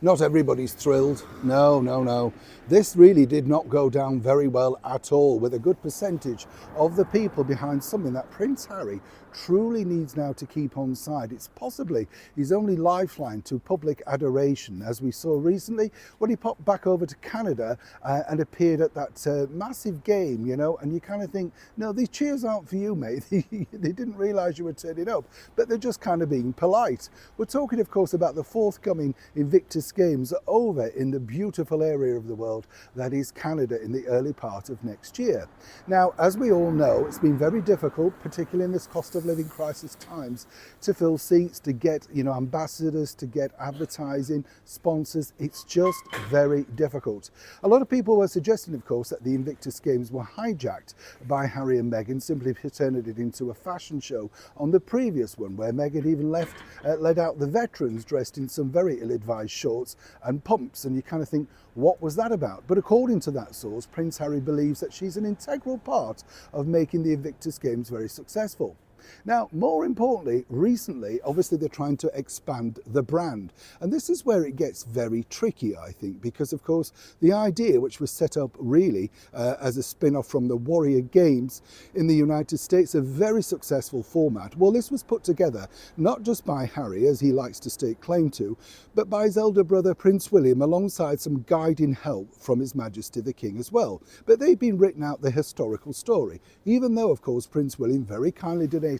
Not everybody's thrilled. No, no, no. This really did not go down very well at all, with a good percentage of the people behind something that Prince Harry truly needs now to keep on side. It's possibly his only lifeline to public adoration, as we saw recently when he popped back over to Canada and appeared at that massive game, you know, and you kind of think, no, these cheers aren't for you, mate. They didn't realise you were turning up, but they're just kind of being polite. We're talking, of course, about the forthcoming Invictus Games over in the beautiful area of the world that is Canada in the early part of next year. Now, as we all know, it's been very difficult, particularly in this cost of living crisis times, to fill seats, to get, you know, ambassadors, to get advertising, sponsors. It's just very difficult. A lot of people were suggesting, of course, that the Invictus Games were hijacked by Harry and Meghan, simply turning it into a fashion show on the previous one, where Meghan even led out the veterans dressed in some very ill-advised shorts and pumps, and you kind of think, what was that about? But according to that source, Prince Harry believes that she's an integral part of making the Invictus Games very successful. Now, more importantly, recently, obviously they're trying to expand the brand. And this is where it gets very tricky, I think, because of course, the idea, which was set up really as a spin-off from the Warrior Games in the United States, a very successful format. Well, this was put together not just by Harry, as he likes to stake claim to, but by his elder brother, Prince William, alongside some guiding help from His Majesty the King as well. But they've been written out the historical story, even though, of course, Prince William very kindly donated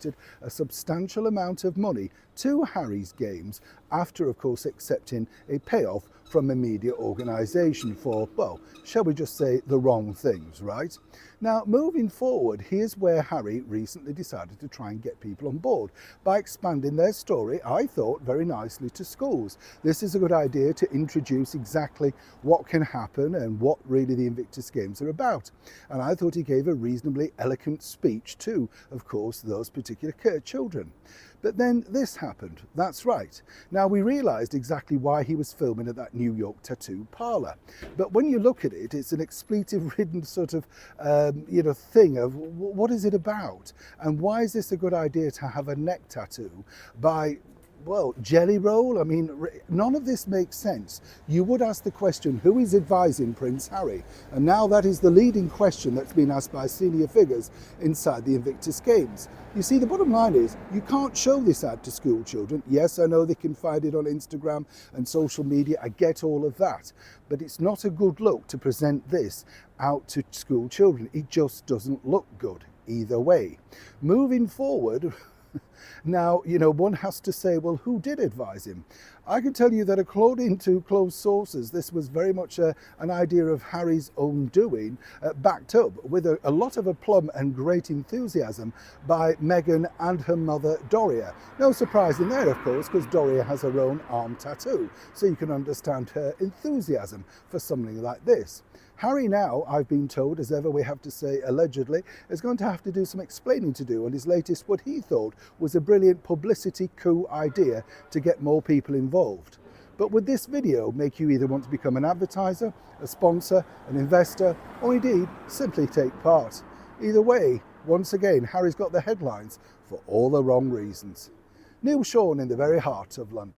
a substantial amount of money to Harry's games after, of course, accepting a payoff from a media organisation for, well, shall we just say, the wrong things, right? Now, moving forward, here's where Harry recently decided to try and get people on board by expanding their story, I thought, very nicely to schools. This is a good idea to introduce exactly what can happen and what really the Invictus Games are about. And I thought he gave a reasonably eloquent speech to, of course, those particular children. But then this happened. That's right. Now, we realised exactly why he was filming at that New York tattoo parlour. But when you look at it, it's an expletive-ridden sort of, thing of what is it about? And why is this a good idea to have a neck tattoo by, well, Jelly Roll? I mean, none of this makes sense. You would ask the question, who is advising Prince Harry? And now that is the leading question that's been asked by senior figures inside the Invictus Games. You see, the bottom line is, you can't show this ad to school children. Yes, I know they can find it on Instagram and social media. I get all of that. But it's not a good look to present this out to school children. It just doesn't look good either way. Moving forward, now, you know, one has to say, well, who did advise him? I can tell you that according to close sources, this was very much an idea of Harry's own doing, backed up with a lot of aplomb and great enthusiasm by Meghan and her mother, Doria. No surprise in there, of course, because Doria has her own arm tattoo, so you can understand her enthusiasm for something like this. Harry now, I've been told, as ever we have to say allegedly, is going to have to do some explaining to do on his latest, what he thought was a brilliant publicity coup idea to get more people involved. But would this video make you either want to become an advertiser, a sponsor, an investor, or indeed simply take part? Either way, once again, Harry's got the headlines for all the wrong reasons. Neil Sean in the very heart of London.